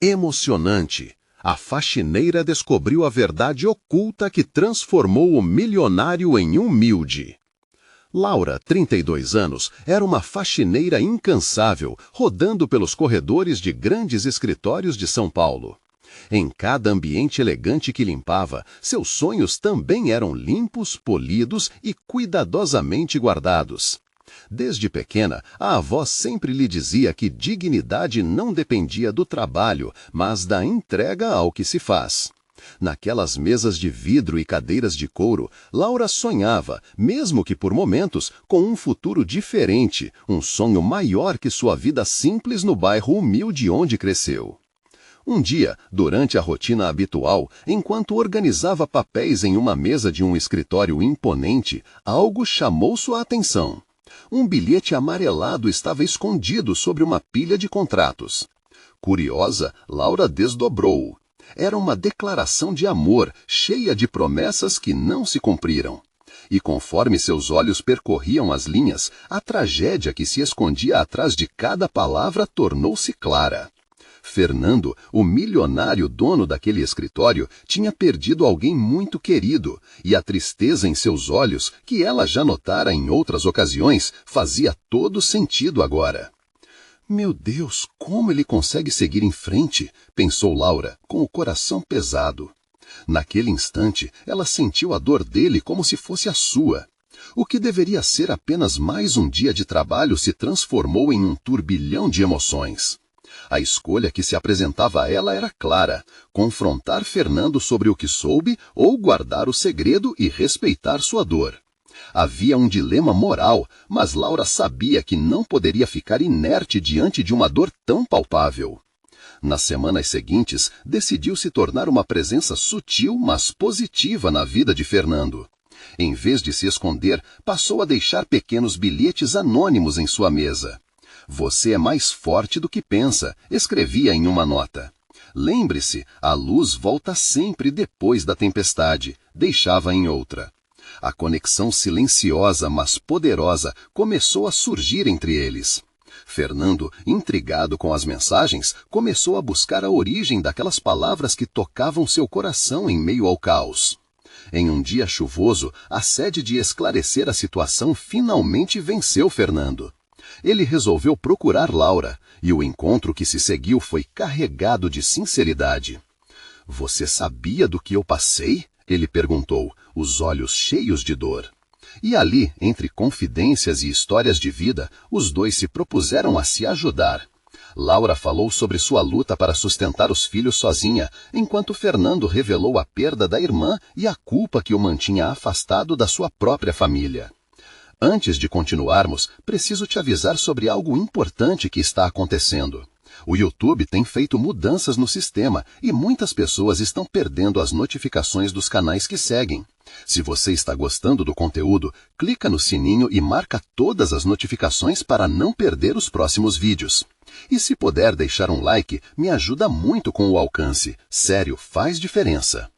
Emocionante! A faxineira descobriu a verdade oculta que transformou o milionário em humilde. Laura, 32 anos, era uma faxineira incansável, rodando pelos corredores de grandes escritórios de São Paulo. Em cada ambiente elegante que limpava, seus sonhos também eram limpos, polidos e cuidadosamente guardados. Desde pequena, a avó sempre lhe dizia que dignidade não dependia do trabalho, mas da entrega ao que se faz. Naquelas mesas de vidro e cadeiras de couro, Laura sonhava, mesmo que por momentos, com um futuro diferente, um sonho maior que sua vida simples no bairro humilde onde cresceu. Um dia, durante a rotina habitual, enquanto organizava papéis em uma mesa de um escritório imponente, algo chamou sua atenção. Um bilhete amarelado estava escondido sobre uma pilha de contratos. Curiosa, Laura desdobrou-o. Era uma declaração de amor, cheia de promessas que não se cumpriram. E conforme seus olhos percorriam as linhas, a tragédia que se escondia atrás de cada palavra tornou-se clara. Fernando, o milionário dono daquele escritório, tinha perdido alguém muito querido, e a tristeza em seus olhos, que ela já notara em outras ocasiões, fazia todo sentido agora. Meu Deus, como ele consegue seguir em frente? Pensou Laura, com o coração pesado. Naquele instante, ela sentiu a dor dele como se fosse a sua. O que deveria ser apenas mais um dia de trabalho se transformou em um turbilhão de emoções. A escolha que se apresentava a ela era clara: confrontar Fernando sobre o que soube ou guardar o segredo e respeitar sua dor. Havia um dilema moral, mas Laura sabia que não poderia ficar inerte diante de uma dor tão palpável. Nas semanas seguintes, decidiu se tornar uma presença sutil, mas positiva na vida de Fernando. Em vez de se esconder, passou a deixar pequenos bilhetes anônimos em sua mesa. Você é mais forte do que pensa, escrevia em uma nota. Lembre-se, a luz volta sempre depois da tempestade, deixava em outra. A conexão silenciosa, mas poderosa, começou a surgir entre eles. Fernando, intrigado com as mensagens, começou a buscar a origem daquelas palavras que tocavam seu coração em meio ao caos. Em um dia chuvoso, a sede de esclarecer a situação finalmente venceu Fernando. Ele resolveu procurar Laura, e o encontro que se seguiu foi carregado de sinceridade. Você sabia do que eu passei? Ele perguntou, os olhos cheios de dor. E ali, entre confidências e histórias de vida, os dois se propuseram a se ajudar. Laura falou sobre sua luta para sustentar os filhos sozinha, enquanto Fernando revelou a perda da irmã e a culpa que o mantinha afastado da sua própria família. Antes de continuarmos, preciso te avisar sobre algo importante que está acontecendo. O YouTube tem feito mudanças no sistema e muitas pessoas estão perdendo as notificações dos canais que seguem. Se você está gostando do conteúdo, clica no sininho e marca todas as notificações para não perder os próximos vídeos. E se puder deixar um like, me ajuda muito com o alcance. Sério, faz diferença.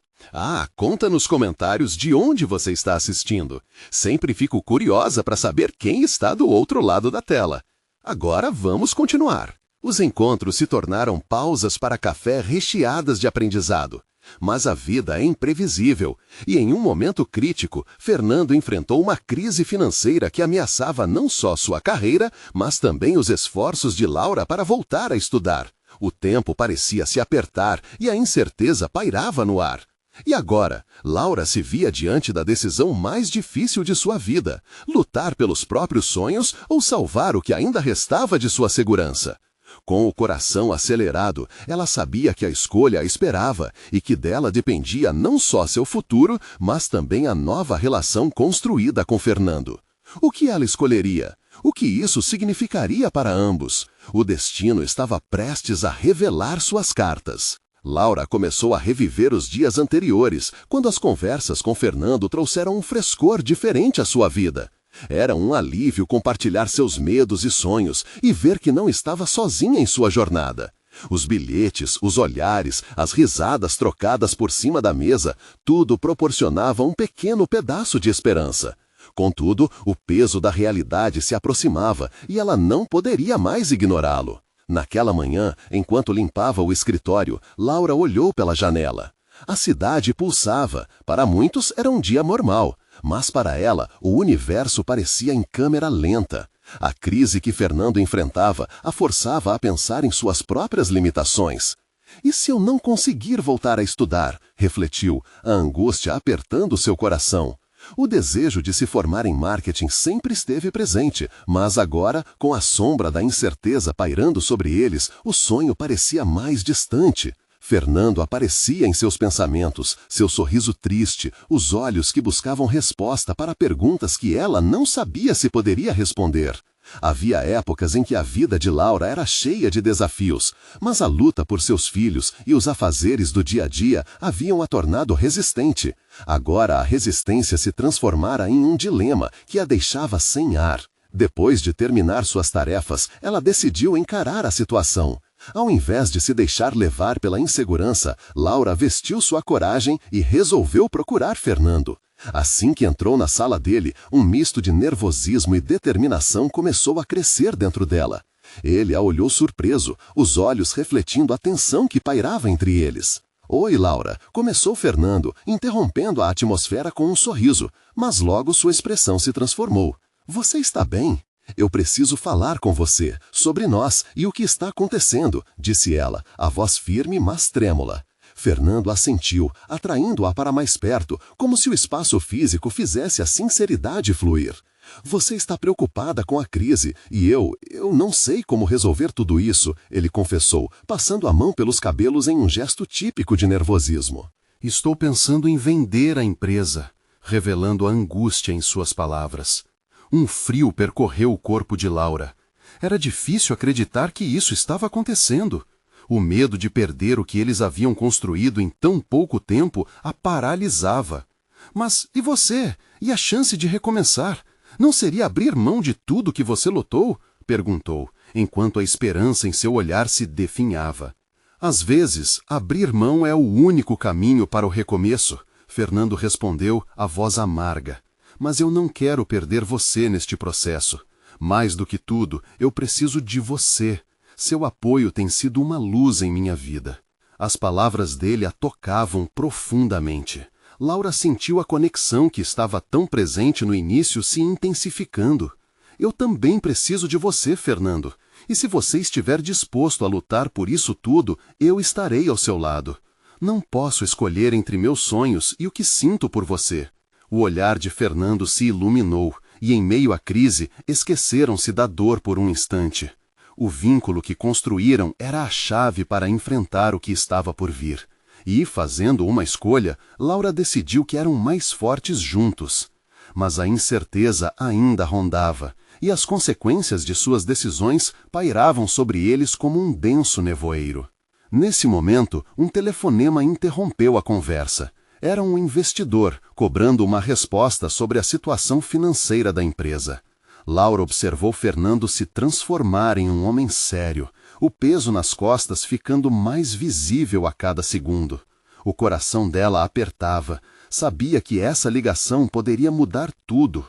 Conta nos comentários de onde você está assistindo. Sempre fico curiosa para saber quem está do outro lado da tela. Agora vamos continuar. Os encontros se tornaram pausas para café recheadas de aprendizado. Mas a vida é imprevisível, e em um momento crítico, Fernando enfrentou uma crise financeira que ameaçava não só sua carreira, mas também os esforços de Laura para voltar a estudar. O tempo parecia se apertar e a incerteza pairava no ar. E agora, Laura se via diante da decisão mais difícil de sua vida: lutar pelos próprios sonhos ou salvar o que ainda restava de sua segurança. Com o coração acelerado, ela sabia que a escolha a esperava e que dela dependia não só seu futuro, mas também a nova relação construída com Fernando. O que ela escolheria? O que isso significaria para ambos? O destino estava prestes a revelar suas cartas. Laura começou a reviver os dias anteriores, quando as conversas com Fernando trouxeram um frescor diferente à sua vida. Era um alívio compartilhar seus medos e sonhos e ver que não estava sozinha em sua jornada. Os bilhetes, os olhares, as risadas trocadas por cima da mesa, tudo proporcionava um pequeno pedaço de esperança. Contudo, o peso da realidade se aproximava e ela não poderia mais ignorá-lo. Naquela manhã, enquanto limpava o escritório, Laura olhou pela janela. A cidade pulsava. Para muitos era um dia normal, mas para ela o universo parecia em câmera lenta. A crise que Fernando enfrentava a forçava a pensar em suas próprias limitações. E se eu não conseguir voltar a estudar? Refletiu, a angústia apertando seu coração. O desejo de se formar em marketing sempre esteve presente, mas agora, com a sombra da incerteza pairando sobre eles, o sonho parecia mais distante. Fernando aparecia em seus pensamentos, seu sorriso triste, os olhos que buscavam resposta para perguntas que ela não sabia se poderia responder. Havia épocas em que a vida de Laura era cheia de desafios, mas a luta por seus filhos e os afazeres do dia a dia haviam a tornado resistente. Agora a resistência se transformara em um dilema que a deixava sem ar. Depois de terminar suas tarefas, ela decidiu encarar a situação. Ao invés de se deixar levar pela insegurança, Laura vestiu sua coragem e resolveu procurar Fernando. Assim que entrou na sala dele, um misto de nervosismo e determinação começou a crescer dentro dela. Ele a olhou surpreso, os olhos refletindo a tensão que pairava entre eles. "Oi, Laura", começou Fernando, interrompendo a atmosfera com um sorriso, mas logo sua expressão se transformou. "Você está bem? Eu preciso falar com você, sobre nós e o que está acontecendo", disse ela, a voz firme mas trêmula. Fernando assentiu, atraindo-a para mais perto, como se o espaço físico fizesse a sinceridade fluir. "Você está preocupada com a crise, e eu não sei como resolver tudo isso", ele confessou, passando a mão pelos cabelos em um gesto típico de nervosismo. "Estou pensando em vender a empresa", revelando a angústia em suas palavras. Um frio percorreu o corpo de Laura. Era difícil acreditar que isso estava acontecendo. O medo de perder o que eles haviam construído em tão pouco tempo a paralisava. "Mas e você? E a chance de recomeçar? Não seria abrir mão de tudo que você lutou?", perguntou, enquanto a esperança em seu olhar se definhava. "Às vezes, abrir mão é o único caminho para o recomeço", Fernando respondeu, a voz amarga. "Mas eu não quero perder você neste processo. Mais do que tudo, eu preciso de você. Seu apoio tem sido uma luz em minha vida." As palavras dele a tocavam profundamente. Laura sentiu a conexão que estava tão presente no início se intensificando. "Eu também preciso de você, Fernando. E se você estiver disposto a lutar por isso tudo, eu estarei ao seu lado. Não posso escolher entre meus sonhos e o que sinto por você." O olhar de Fernando se iluminou, e em meio à crise, esqueceram-se da dor por um instante. O vínculo que construíram era a chave para enfrentar o que estava por vir. E, fazendo uma escolha, Laura decidiu que eram mais fortes juntos. Mas a incerteza ainda rondava, e as consequências de suas decisões pairavam sobre eles como um denso nevoeiro. Nesse momento, um telefonema interrompeu a conversa. Era um investidor, cobrando uma resposta sobre a situação financeira da empresa. Laura observou Fernando se transformar em um homem sério, o peso nas costas ficando mais visível a cada segundo. O coração dela apertava, sabia que essa ligação poderia mudar tudo.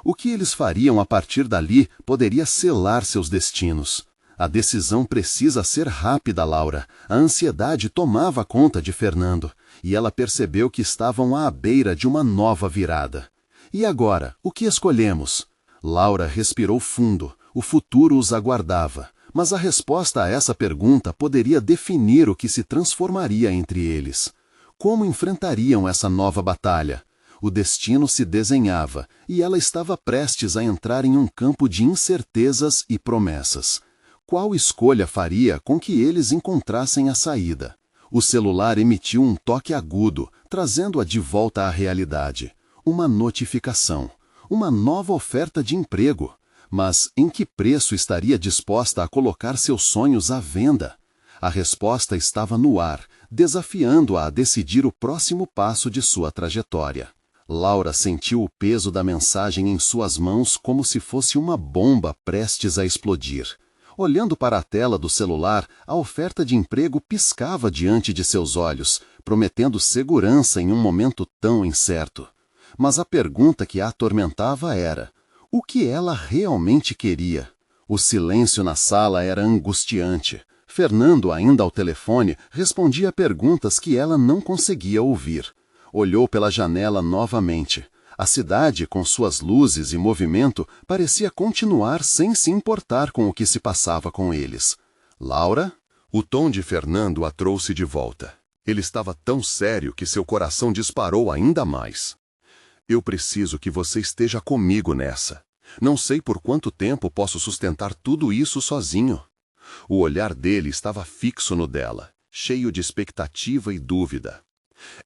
O que eles fariam a partir dali poderia selar seus destinos. A decisão precisa ser rápida, Laura. A ansiedade tomava conta de Fernando, e ela percebeu que estavam à beira de uma nova virada. "E agora, o que escolhemos?" Laura respirou fundo. O futuro os aguardava, mas a resposta a essa pergunta poderia definir o que se transformaria entre eles. Como enfrentariam essa nova batalha? O destino se desenhava, e ela estava prestes a entrar em um campo de incertezas e promessas. Qual escolha faria com que eles encontrassem a saída? O celular emitiu um toque agudo, trazendo-a de volta à realidade. Uma notificação. Uma nova oferta de emprego. Mas em que preço estaria disposta a colocar seus sonhos à venda? A resposta estava no ar, desafiando-a a decidir o próximo passo de sua trajetória. Laura sentiu o peso da mensagem em suas mãos como se fosse uma bomba prestes a explodir. Olhando para a tela do celular, a oferta de emprego piscava diante de seus olhos, prometendo segurança em um momento tão incerto. Mas a pergunta que a atormentava era: o que ela realmente queria? O silêncio na sala era angustiante. Fernando, ainda ao telefone, respondia perguntas que ela não conseguia ouvir. Olhou pela janela novamente. A cidade, com suas luzes e movimento, parecia continuar sem se importar com o que se passava com eles. Laura? O tom de Fernando a trouxe de volta. Ele estava tão sério que seu coração disparou ainda mais. Eu preciso que você esteja comigo nessa. Não sei por quanto tempo posso sustentar tudo isso sozinho. O olhar dele estava fixo no dela, cheio de expectativa e dúvida.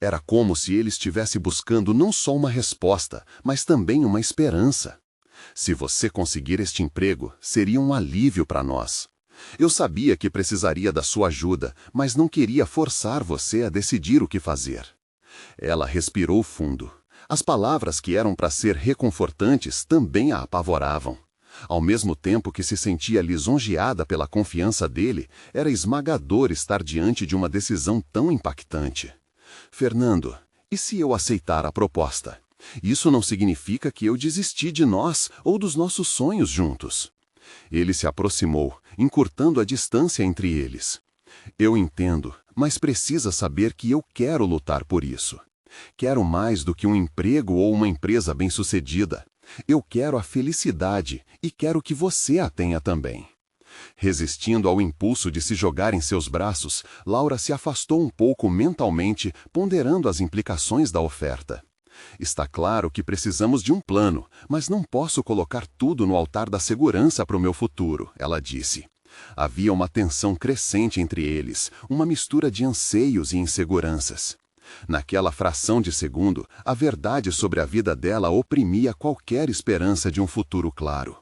Era como se ele estivesse buscando não só uma resposta, mas também uma esperança. Se você conseguir este emprego, seria um alívio para nós. Eu sabia que precisaria da sua ajuda, mas não queria forçar você a decidir o que fazer. Ela respirou fundo. As palavras que eram para ser reconfortantes também a apavoravam. Ao mesmo tempo que se sentia lisonjeada pela confiança dele, era esmagador estar diante de uma decisão tão impactante. Fernando, e se eu aceitar a proposta? Isso não significa que eu desisti de nós ou dos nossos sonhos juntos. Ele se aproximou, encurtando a distância entre eles. Eu entendo, mas precisa saber que eu quero lutar por isso. Quero mais do que um emprego ou uma empresa bem-sucedida. Eu quero a felicidade e quero que você a tenha também. Resistindo ao impulso de se jogar em seus braços, Laura se afastou um pouco mentalmente, ponderando as implicações da oferta. Está claro que precisamos de um plano, mas não posso colocar tudo no altar da segurança para o meu futuro, ela disse. Havia uma tensão crescente entre eles, uma mistura de anseios e inseguranças. Naquela fração de segundo, a verdade sobre a vida dela oprimia qualquer esperança de um futuro claro.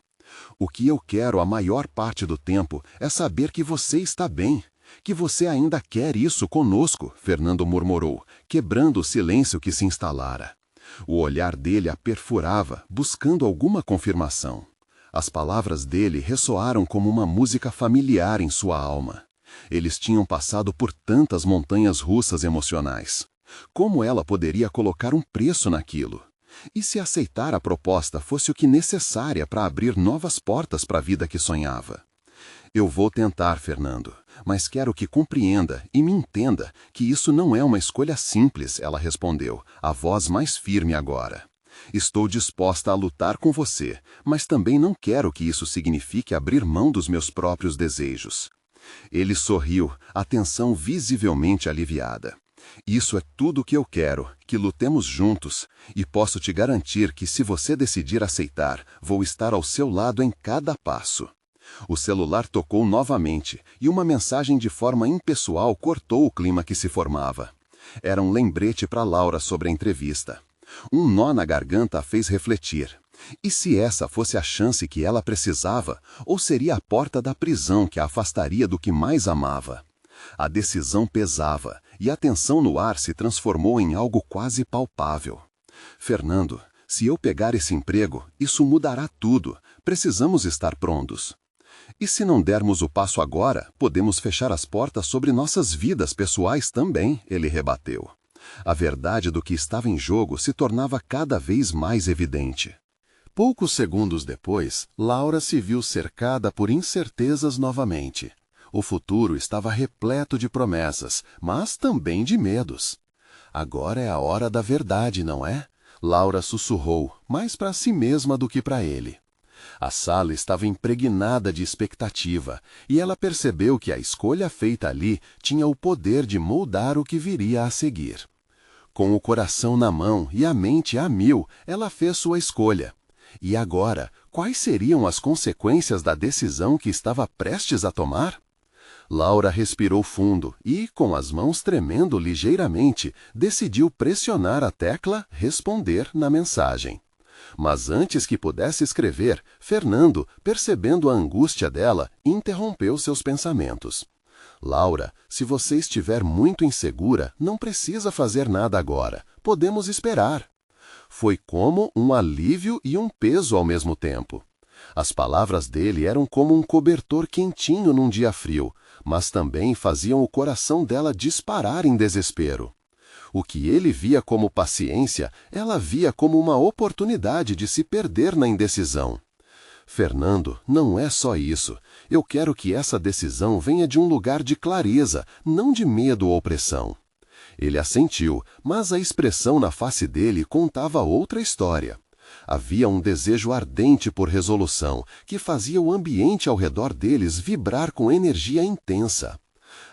O que eu quero a maior parte do tempo é saber que você está bem, que você ainda quer isso conosco, Fernando murmurou, quebrando o silêncio que se instalara. O olhar dele a perfurava, buscando alguma confirmação. As palavras dele ressoaram como uma música familiar em sua alma. Eles tinham passado por tantas montanhas russas emocionais. Como ela poderia colocar um preço naquilo? E se aceitar a proposta fosse o que necessária para abrir novas portas para a vida que sonhava? Eu vou tentar, Fernando, mas quero que compreenda e me entenda que isso não é uma escolha simples, ela respondeu, a voz mais firme agora. Estou disposta a lutar com você, mas também não quero que isso signifique abrir mão dos meus próprios desejos. Ele sorriu, a tensão visivelmente aliviada. Isso é tudo o que eu quero, que lutemos juntos, e posso te garantir que se você decidir aceitar, vou estar ao seu lado em cada passo. O celular tocou novamente, e uma mensagem de forma impessoal cortou o clima que se formava. Era um lembrete para Laura sobre a entrevista. Um nó na garganta a fez refletir. E se essa fosse a chance que ela precisava, ou seria a porta da prisão que a afastaria do que mais amava? A decisão pesava, e a tensão no ar se transformou em algo quase palpável. Fernando, se eu pegar esse emprego, isso mudará tudo. Precisamos estar prontos. E se não dermos o passo agora, podemos fechar as portas sobre nossas vidas pessoais também, ele rebateu. A verdade do que estava em jogo se tornava cada vez mais evidente. Poucos segundos depois, Laura se viu cercada por incertezas novamente. O futuro estava repleto de promessas, mas também de medos. Agora é a hora da verdade, não é? Laura sussurrou, mais para si mesma do que para ele. A sala estava impregnada de expectativa, e ela percebeu que a escolha feita ali tinha o poder de moldar o que viria a seguir. Com o coração na mão e a mente a mil, ela fez sua escolha. E agora, quais seriam as consequências da decisão que estava prestes a tomar? Laura respirou fundo e, com as mãos tremendo ligeiramente, decidiu pressionar a tecla responder na mensagem. Mas antes que pudesse escrever, Fernando, percebendo a angústia dela, interrompeu seus pensamentos. Laura, se você estiver muito insegura, não precisa fazer nada agora. Podemos esperar. Foi como um alívio e um peso ao mesmo tempo. As palavras dele eram como um cobertor quentinho num dia frio, mas também faziam o coração dela disparar em desespero. O que ele via como paciência, ela via como uma oportunidade de se perder na indecisão. Fernando, não é só isso. Eu quero que essa decisão venha de um lugar de clareza, não de medo ou pressão. Ele assentiu, mas a expressão na face dele contava outra história. Havia um desejo ardente por resolução, que fazia o ambiente ao redor deles vibrar com energia intensa.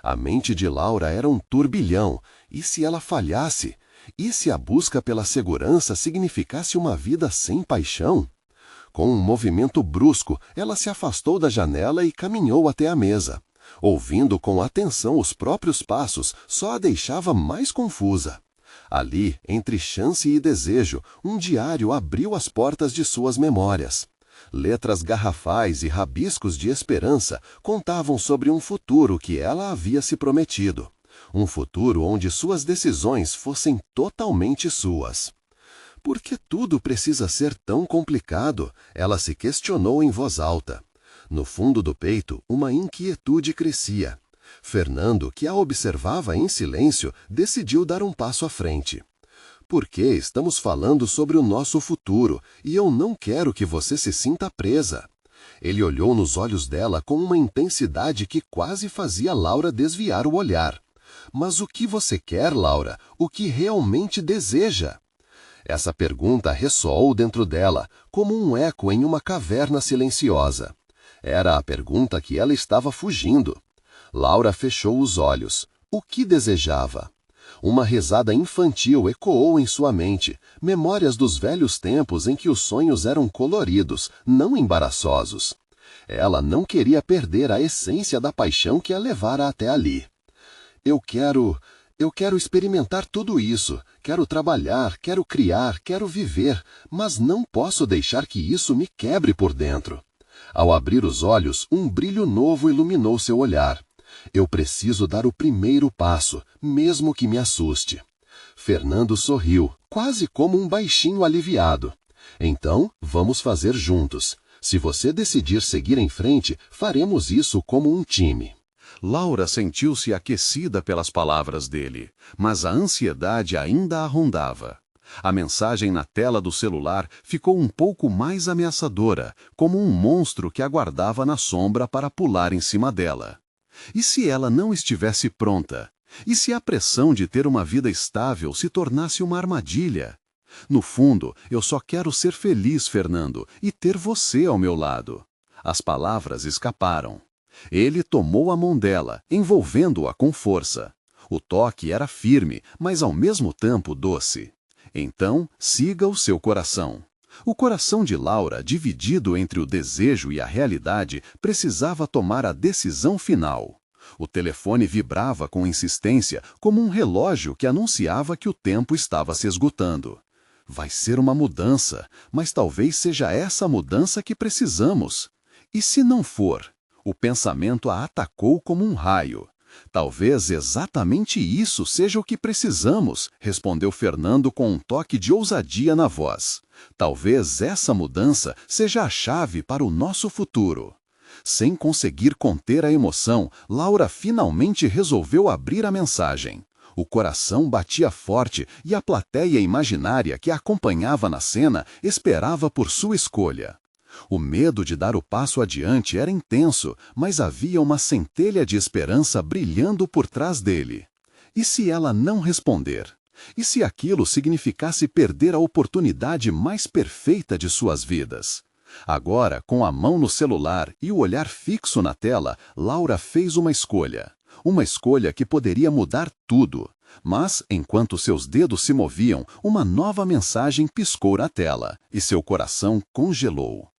A mente de Laura era um turbilhão, e se ela falhasse? E se a busca pela segurança significasse uma vida sem paixão? Com um movimento brusco, ela se afastou da janela e caminhou até a mesa. Ouvindo com atenção os próprios passos, só a deixava mais confusa. Ali, entre chance e desejo, um diário abriu as portas de suas memórias. Letras garrafais e rabiscos de esperança contavam sobre um futuro que ela havia se prometido. Um futuro onde suas decisões fossem totalmente suas. Por que tudo precisa ser tão complicado? Ela se questionou em voz alta. No fundo do peito, uma inquietude crescia. Fernando, que a observava em silêncio, decidiu dar um passo à frente. Por que estamos falando sobre o nosso futuro, e eu não quero que você se sinta presa? Ele olhou nos olhos dela com uma intensidade que quase fazia Laura desviar o olhar. Mas o que você quer, Laura? O que realmente deseja? Essa pergunta ressoou dentro dela, como um eco em uma caverna silenciosa. Era a pergunta que ela estava fugindo. Laura fechou os olhos. O que desejava? Uma risada infantil ecoou em sua mente, memórias dos velhos tempos em que os sonhos eram coloridos, não embaraçosos. Ela não queria perder a essência da paixão que a levara até ali. Eu quero experimentar tudo isso. Quero trabalhar, quero criar, quero viver, mas não posso deixar que isso me quebre por dentro. Ao abrir os olhos, um brilho novo iluminou seu olhar. Eu preciso dar o primeiro passo, mesmo que me assuste. Fernando sorriu, quase como um baixinho aliviado. Então, vamos fazer juntos. Se você decidir seguir em frente, faremos isso como um time. Laura sentiu-se aquecida pelas palavras dele, mas a ansiedade ainda a rondava. A mensagem na tela do celular ficou um pouco mais ameaçadora, como um monstro que aguardava na sombra para pular em cima dela. E se ela não estivesse pronta? E se a pressão de ter uma vida estável se tornasse uma armadilha? No fundo, eu só quero ser feliz, Fernando, e ter você ao meu lado. As palavras escaparam. Ele tomou a mão dela, envolvendo-a com força. O toque era firme, mas ao mesmo tempo doce. Então, siga o seu coração. O coração de Laura, dividido entre o desejo e a realidade, precisava tomar a decisão final. O telefone vibrava com insistência, como um relógio que anunciava que o tempo estava se esgotando. Vai ser uma mudança, mas talvez seja essa mudança que precisamos. E se não for? O pensamento a atacou como um raio. Talvez exatamente isso seja o que precisamos, respondeu Fernando com um toque de ousadia na voz. Talvez essa mudança seja a chave para o nosso futuro. Sem conseguir conter a emoção, Laura finalmente resolveu abrir a mensagem. O coração batia forte e a plateia imaginária que a acompanhava na cena esperava por sua escolha. O medo de dar o passo adiante era intenso, mas havia uma centelha de esperança brilhando por trás dele. E se ela não responder? E se aquilo significasse perder a oportunidade mais perfeita de suas vidas? Agora, com a mão no celular e o olhar fixo na tela, Laura fez uma escolha. Uma escolha que poderia mudar tudo. Mas, enquanto seus dedos se moviam, uma nova mensagem piscou na tela, e seu coração congelou.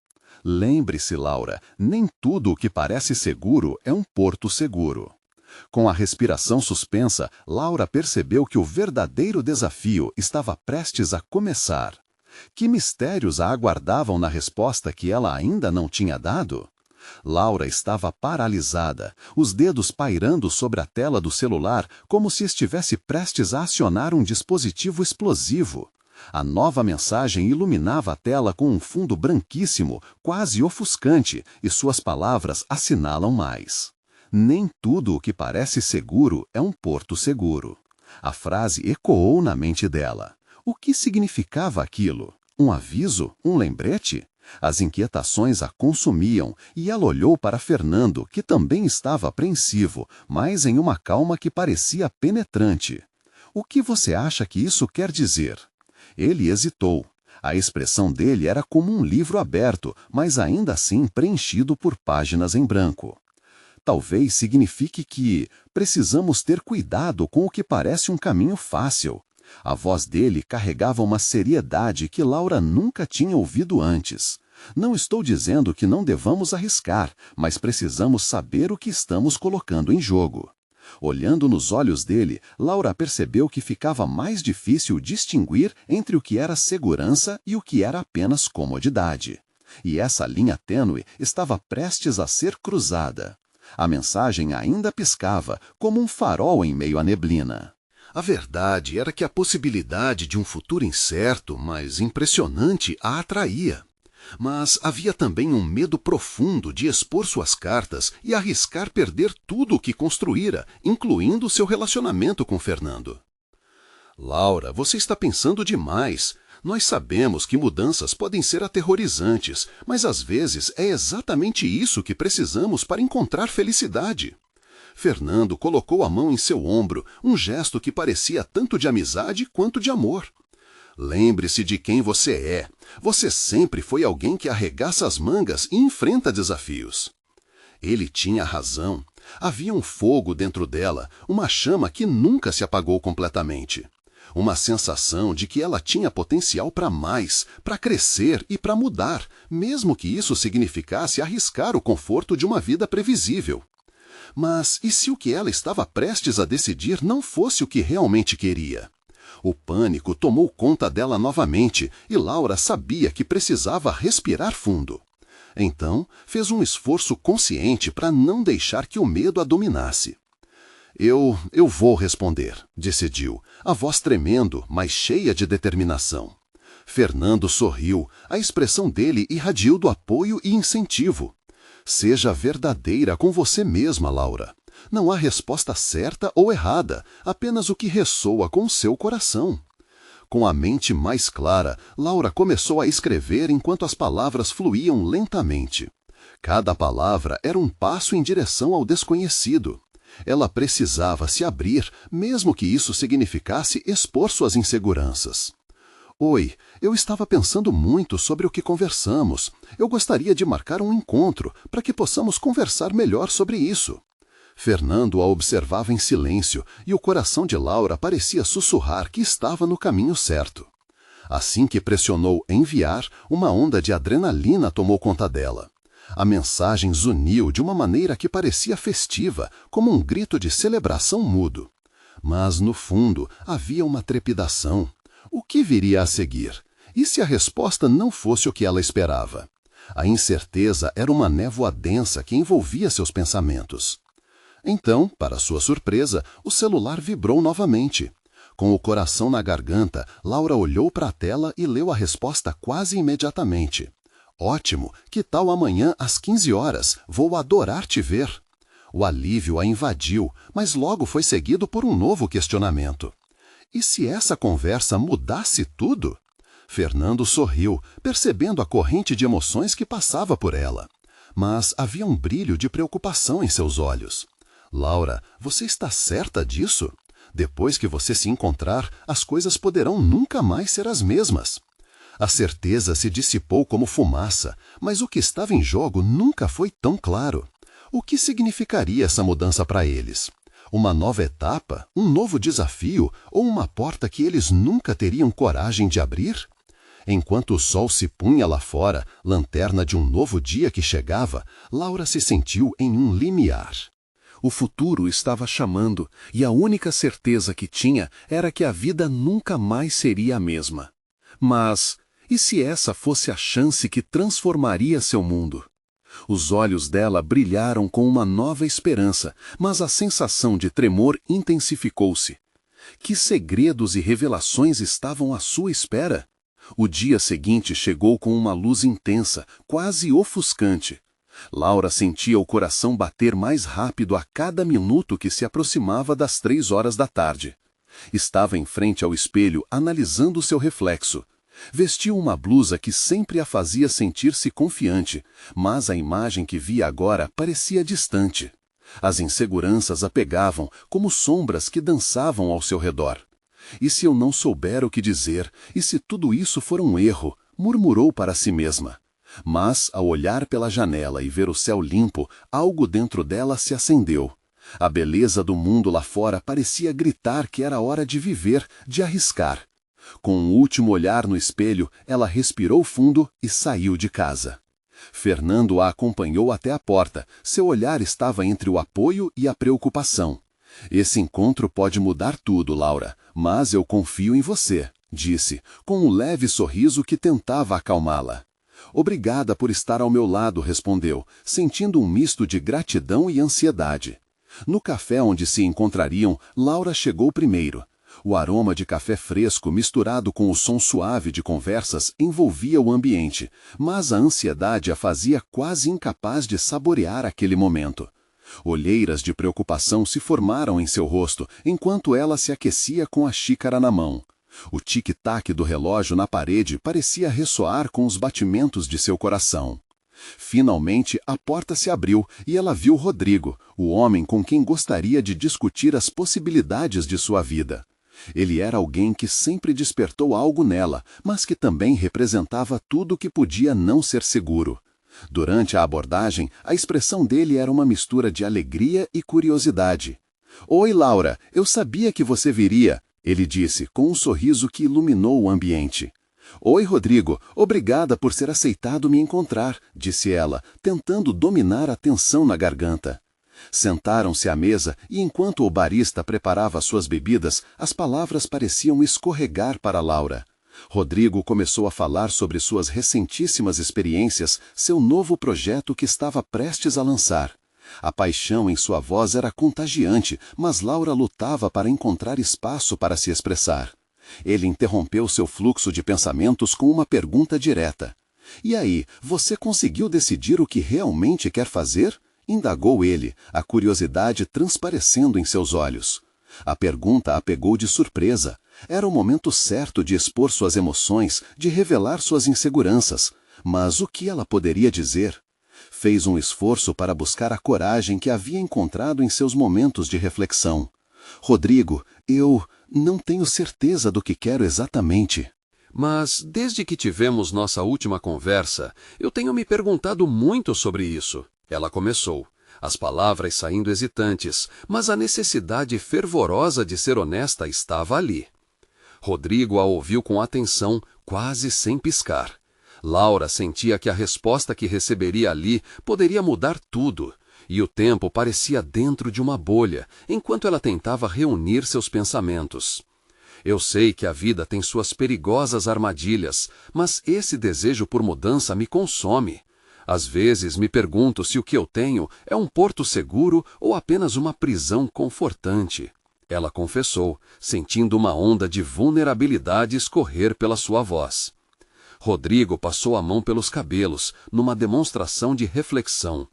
Lembre-se, Laura, nem tudo o que parece seguro é um porto seguro. Com a respiração suspensa, Laura percebeu que o verdadeiro desafio estava prestes a começar. Que mistérios a aguardavam na resposta que ela ainda não tinha dado? Laura estava paralisada, os dedos pairando sobre a tela do celular como se estivesse prestes a acionar um dispositivo explosivo. A nova mensagem iluminava a tela com um fundo branquíssimo, quase ofuscante, e suas palavras assinalam mais. Nem tudo o que parece seguro é um porto seguro. A frase ecoou na mente dela. O que significava aquilo? Um aviso? Um lembrete? As inquietações a consumiam e ela olhou para Fernando, que também estava apreensivo, mas em uma calma que parecia penetrante. O que você acha que isso quer dizer? Ele hesitou. A expressão dele era como um livro aberto, mas ainda assim preenchido por páginas em branco. Talvez signifique que precisamos ter cuidado com o que parece um caminho fácil. A voz dele carregava uma seriedade que Laura nunca tinha ouvido antes. Não estou dizendo que não devamos arriscar, mas precisamos saber o que estamos colocando em jogo. Olhando nos olhos dele, Laura percebeu que ficava mais difícil distinguir entre o que era segurança e o que era apenas comodidade. E essa linha tênue estava prestes a ser cruzada. A mensagem ainda piscava, como um farol em meio à neblina. A verdade era que a possibilidade de um futuro incerto, mas impressionante, a atraía. Mas havia também um medo profundo de expor suas cartas e arriscar perder tudo o que construíra, incluindo seu relacionamento com Fernando. Laura, você está pensando demais. Nós sabemos que mudanças podem ser aterrorizantes, mas às vezes é exatamente isso que precisamos para encontrar felicidade. Fernando colocou a mão em seu ombro, um gesto que parecia tanto de amizade quanto de amor. Lembre-se de quem você é. Você sempre foi alguém que arregaça as mangas e enfrenta desafios. Ele tinha razão. Havia um fogo dentro dela, uma chama que nunca se apagou completamente. Uma sensação de que ela tinha potencial para mais, para crescer e para mudar, mesmo que isso significasse arriscar o conforto de uma vida previsível. Mas e se o que ela estava prestes a decidir não fosse o que realmente queria? O pânico tomou conta dela novamente e Laura sabia que precisava respirar fundo. Então, fez um esforço consciente para não deixar que o medo a dominasse. Eu vou responder, decidiu, a voz tremendo, mas cheia de determinação. Fernando sorriu, a expressão dele irradiou do apoio e incentivo. Seja verdadeira com você mesma, Laura. Não há resposta certa ou errada, apenas o que ressoa com o seu coração. Com a mente mais clara, Laura começou a escrever enquanto as palavras fluíam lentamente. Cada palavra era um passo em direção ao desconhecido. Ela precisava se abrir, mesmo que isso significasse expor suas inseguranças. Oi, eu estava pensando muito sobre o que conversamos. Eu gostaria de marcar um encontro para que possamos conversar melhor sobre isso. Fernando a observava em silêncio e o coração de Laura parecia sussurrar que estava no caminho certo. Assim que pressionou enviar, uma onda de adrenalina tomou conta dela. A mensagem zuniu de uma maneira que parecia festiva, como um grito de celebração mudo. Mas, no fundo, havia uma trepidação. O que viria a seguir? E se a resposta não fosse o que ela esperava? A incerteza era uma névoa densa que envolvia seus pensamentos. Então, para sua surpresa, o celular vibrou novamente. Com o coração na garganta, Laura olhou para a tela e leu a resposta quase imediatamente. Ótimo, que tal amanhã às 15 horas? Vou adorar te ver. O alívio a invadiu, mas logo foi seguido por um novo questionamento. E se essa conversa mudasse tudo? Fernando sorriu, percebendo a corrente de emoções que passava por ela. Mas havia um brilho de preocupação em seus olhos. Laura, você está certa disso? Depois que você se encontrar, as coisas poderão nunca mais ser as mesmas. A certeza se dissipou como fumaça, mas o que estava em jogo nunca foi tão claro. O que significaria essa mudança para eles? Uma nova etapa, um novo desafio ou uma porta que eles nunca teriam coragem de abrir? Enquanto o sol se punha lá fora, lanterna de um novo dia que chegava, Laura se sentiu em um limiar. O futuro estava chamando e a única certeza que tinha era que a vida nunca mais seria a mesma. Mas e se essa fosse a chance que transformaria seu mundo? Os olhos dela brilharam com uma nova esperança, mas a sensação de tremor intensificou-se. Que segredos e revelações estavam à sua espera? O dia seguinte chegou com uma luz intensa, quase ofuscante. Laura sentia o coração bater mais rápido a cada minuto que se aproximava das 3 horas da tarde. Estava em frente ao espelho, analisando seu reflexo. Vestiu uma blusa que sempre a fazia sentir-se confiante, mas a imagem que via agora parecia distante. As inseguranças a pegavam como sombras que dançavam ao seu redor. E se eu não souber o que dizer, e se tudo isso for um erro, murmurou para si mesma. Mas, ao olhar pela janela e ver o céu limpo, algo dentro dela se acendeu. A beleza do mundo lá fora parecia gritar que era hora de viver, de arriscar. Com um último olhar no espelho, ela respirou fundo e saiu de casa. Fernando a acompanhou até a porta. Seu olhar estava entre o apoio e a preocupação. Esse encontro pode mudar tudo, Laura, mas eu confio em você, disse, com um leve sorriso que tentava acalmá-la. Obrigada por estar ao meu lado, respondeu, sentindo um misto de gratidão e ansiedade. No café onde se encontrariam, Laura chegou primeiro. O aroma de café fresco misturado com o som suave de conversas envolvia o ambiente, mas a ansiedade a fazia quase incapaz de saborear aquele momento. Olheiras de preocupação se formaram em seu rosto, enquanto ela se aquecia com a xícara na mão. O tic-tac do relógio na parede parecia ressoar com os batimentos de seu coração. Finalmente, a porta se abriu e ela viu Rodrigo, o homem com quem gostaria de discutir as possibilidades de sua vida. Ele era alguém que sempre despertou algo nela, mas que também representava tudo que podia não ser seguro. Durante a abordagem, a expressão dele era uma mistura de alegria e curiosidade. "Oi, Laura, eu sabia que você viria", ele disse, com um sorriso que iluminou o ambiente. "Oi, Rodrigo, obrigada por ser aceitado me encontrar", disse ela, tentando dominar a tensão na garganta. Sentaram-se à mesa e enquanto o barista preparava suas bebidas, as palavras pareciam escorregar para Laura. Rodrigo começou a falar sobre suas recentíssimas experiências, seu novo projeto que estava prestes a lançar. A paixão em sua voz era contagiante, mas Laura lutava para encontrar espaço para se expressar. Ele interrompeu seu fluxo de pensamentos com uma pergunta direta. "E aí, você conseguiu decidir o que realmente quer fazer?" indagou ele, a curiosidade transparecendo em seus olhos. A pergunta a pegou de surpresa. Era o momento certo de expor suas emoções, de revelar suas inseguranças. Mas o que ela poderia dizer? Fez um esforço para buscar a coragem que havia encontrado em seus momentos de reflexão. "Rodrigo, eu não tenho certeza do que quero exatamente." Mas, desde que tivemos nossa última conversa, eu tenho me perguntado muito sobre isso. Ela começou, as palavras saindo hesitantes, mas a necessidade fervorosa de ser honesta estava ali. Rodrigo a ouviu com atenção, quase sem piscar. Laura sentia que a resposta que receberia ali poderia mudar tudo, e o tempo parecia dentro de uma bolha, enquanto ela tentava reunir seus pensamentos. Eu sei que a vida tem suas perigosas armadilhas, mas esse desejo por mudança me consome. Às vezes me pergunto se o que eu tenho é um porto seguro ou apenas uma prisão confortante. Ela confessou, sentindo uma onda de vulnerabilidade escorrer pela sua voz. Rodrigo passou a mão pelos cabelos, numa demonstração de reflexão.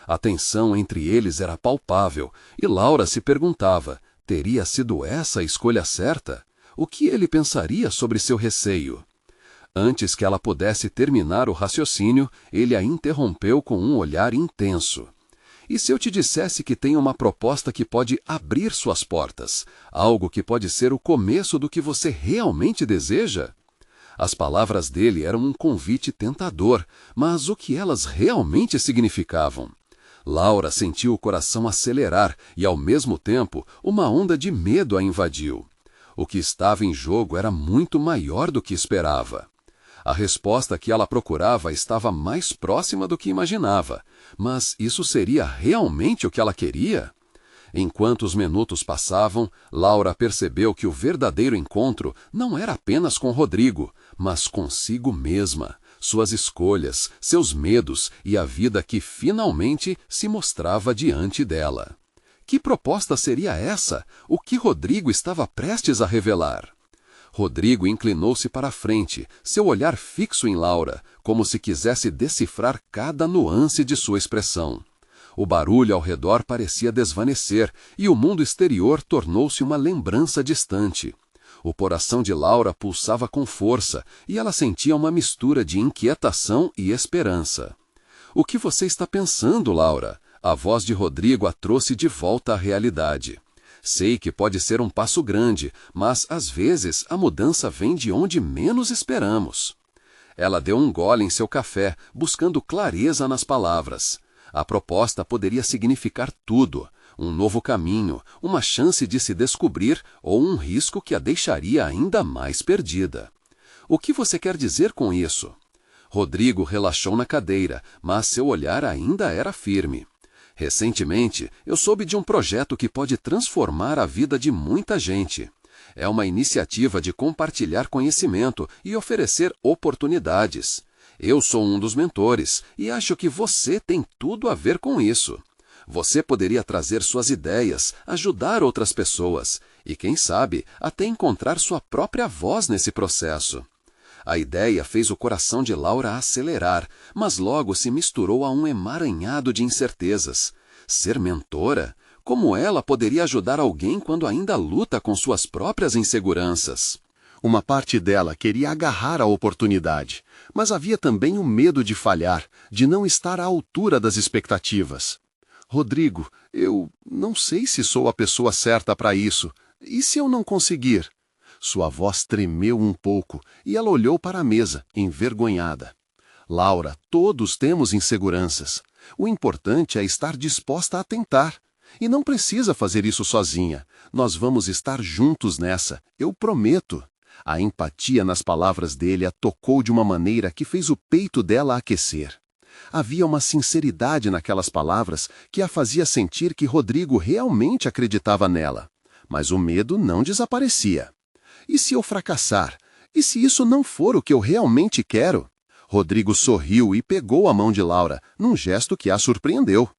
A tensão entre eles era palpável, e Laura se perguntava, teria sido essa a escolha certa? O que ele pensaria sobre seu receio? Antes que ela pudesse terminar o raciocínio, ele a interrompeu com um olhar intenso. "E se eu te dissesse que tenho uma proposta que pode abrir suas portas? Algo que pode ser o começo do que você realmente deseja?" As palavras dele eram um convite tentador, mas o que elas realmente significavam? Laura sentiu o coração acelerar e, ao mesmo tempo, uma onda de medo a invadiu. O que estava em jogo era muito maior do que esperava. A resposta que ela procurava estava mais próxima do que imaginava, mas isso seria realmente o que ela queria? Enquanto os minutos passavam, Laura percebeu que o verdadeiro encontro não era apenas com Rodrigo, mas consigo mesma, suas escolhas, seus medos e a vida que finalmente se mostrava diante dela. Que proposta seria essa? O que Rodrigo estava prestes a revelar? Rodrigo inclinou-se para a frente, seu olhar fixo em Laura, como se quisesse decifrar cada nuance de sua expressão. O barulho ao redor parecia desvanecer, e o mundo exterior tornou-se uma lembrança distante. O coração de Laura pulsava com força e ela sentia uma mistura de inquietação e esperança. O que você está pensando, Laura? A voz de Rodrigo a trouxe de volta à realidade. Sei que pode ser um passo grande, mas às vezes a mudança vem de onde menos esperamos. Ela deu um gole em seu café, buscando clareza nas palavras. A proposta poderia significar tudo: um novo caminho, uma chance de se descobrir ou um risco que a deixaria ainda mais perdida. O que você quer dizer com isso? Rodrigo relaxou na cadeira, mas seu olhar ainda era firme. Recentemente, eu soube de um projeto que pode transformar a vida de muita gente. É uma iniciativa de compartilhar conhecimento e oferecer oportunidades. Eu sou um dos mentores e acho que você tem tudo a ver com isso. Você poderia trazer suas ideias, ajudar outras pessoas e, quem sabe, até encontrar sua própria voz nesse processo. A ideia fez o coração de Laura acelerar, mas logo se misturou a um emaranhado de incertezas. Ser mentora? Como ela poderia ajudar alguém quando ainda luta com suas próprias inseguranças? Uma parte dela queria agarrar a oportunidade, mas havia também o medo de falhar, de não estar à altura das expectativas. Rodrigo, eu não sei se sou a pessoa certa para isso. E se eu não conseguir? Sua voz tremeu um pouco e ela olhou para a mesa, envergonhada. Laura, todos temos inseguranças. O importante é estar disposta a tentar. E não precisa fazer isso sozinha. Nós vamos estar juntos nessa, eu prometo. A empatia nas palavras dele a tocou de uma maneira que fez o peito dela aquecer. Havia uma sinceridade naquelas palavras que a fazia sentir que Rodrigo realmente acreditava nela. Mas o medo não desaparecia. E se eu fracassar? E se isso não for o que eu realmente quero? Rodrigo sorriu e pegou a mão de Laura, num gesto que a surpreendeu.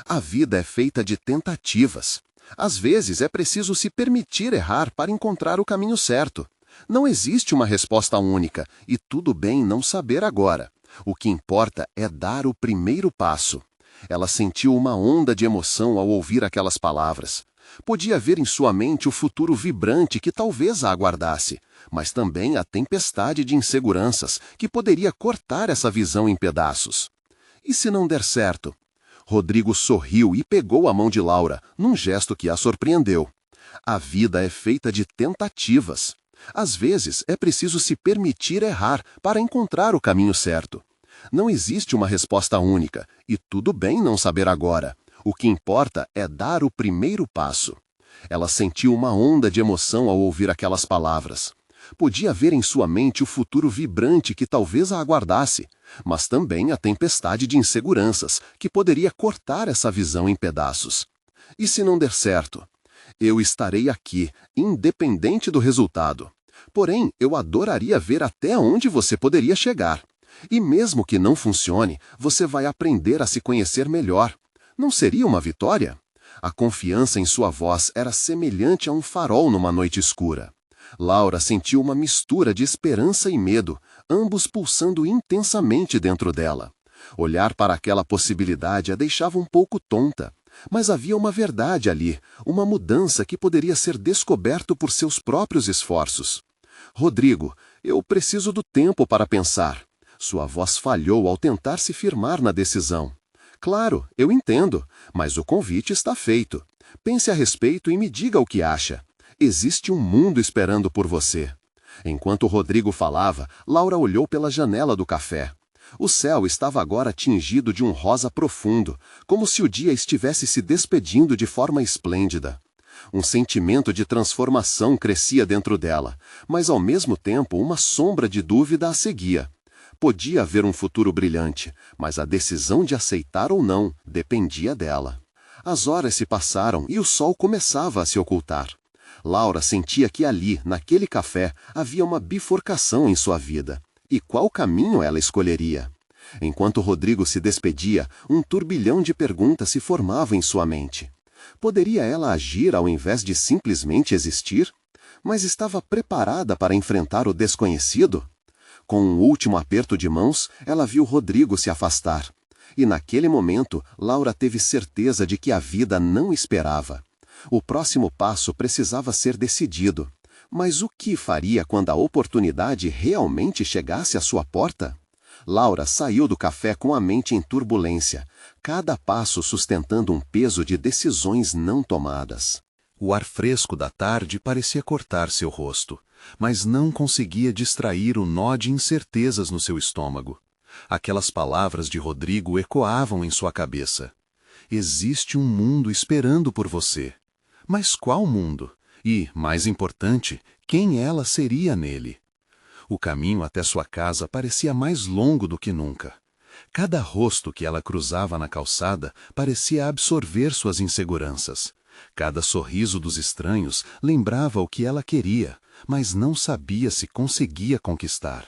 A vida é feita de tentativas. Às vezes é preciso se permitir errar para encontrar o caminho certo. Não existe uma resposta única, e tudo bem não saber agora. O que importa é dar o primeiro passo. Ela sentiu uma onda de emoção ao ouvir aquelas palavras. Podia ver em sua mente o futuro vibrante que talvez a aguardasse, mas também a tempestade de inseguranças que poderia cortar essa visão em pedaços. E se não der certo? Rodrigo sorriu e pegou a mão de Laura, num gesto que a surpreendeu. A vida é feita de tentativas. Às vezes é preciso se permitir errar para encontrar o caminho certo. Não existe uma resposta única, e tudo bem não saber agora. O que importa é dar o primeiro passo. Ela sentiu uma onda de emoção ao ouvir aquelas palavras. Podia ver em sua mente o futuro vibrante que talvez a aguardasse, mas também a tempestade de inseguranças que poderia cortar essa visão em pedaços. E se não der certo? Eu estarei aqui, independente do resultado. Porém, eu adoraria ver até onde você poderia chegar. E mesmo que não funcione, você vai aprender a se conhecer melhor. Não seria uma vitória? A confiança em sua voz era semelhante a um farol numa noite escura. Laura sentiu uma mistura de esperança e medo, ambos pulsando intensamente dentro dela. Olhar para aquela possibilidade a deixava um pouco tonta. Mas havia uma verdade ali, uma mudança que poderia ser descoberto por seus próprios esforços. Rodrigo, eu preciso do tempo para pensar. Sua voz falhou ao tentar se firmar na decisão. Claro, eu entendo, mas o convite está feito. Pense a respeito e me diga o que acha. Existe um mundo esperando por você. Enquanto Rodrigo falava, Laura olhou pela janela do café. O céu estava agora tingido de um rosa profundo, como se o dia estivesse se despedindo de forma esplêndida. Um sentimento de transformação crescia dentro dela, mas ao mesmo tempo uma sombra de dúvida a seguia. Podia haver um futuro brilhante, mas a decisão de aceitar ou não dependia dela. As horas se passaram e o sol começava a se ocultar. Laura sentia que ali, naquele café, havia uma bifurcação em sua vida. E qual caminho ela escolheria? Enquanto Rodrigo se despedia, um turbilhão de perguntas se formava em sua mente. Poderia ela agir ao invés de simplesmente existir? Mas estava preparada para enfrentar o desconhecido? Com um último aperto de mãos, ela viu Rodrigo se afastar. E naquele momento, Laura teve certeza de que a vida não esperava. O próximo passo precisava ser decidido. Mas o que faria quando a oportunidade realmente chegasse à sua porta? Laura saiu do café com a mente em turbulência, cada passo sustentando um peso de decisões não tomadas. O ar fresco da tarde parecia cortar seu rosto, mas não conseguia distrair o nó de incertezas no seu estômago. Aquelas palavras de Rodrigo ecoavam em sua cabeça. Existe um mundo esperando por você. Mas qual mundo? E, mais importante, quem ela seria nele? O caminho até sua casa parecia mais longo do que nunca. Cada rosto que ela cruzava na calçada parecia absorver suas inseguranças. Cada sorriso dos estranhos lembrava o que ela queria, mas não sabia se conseguia conquistar.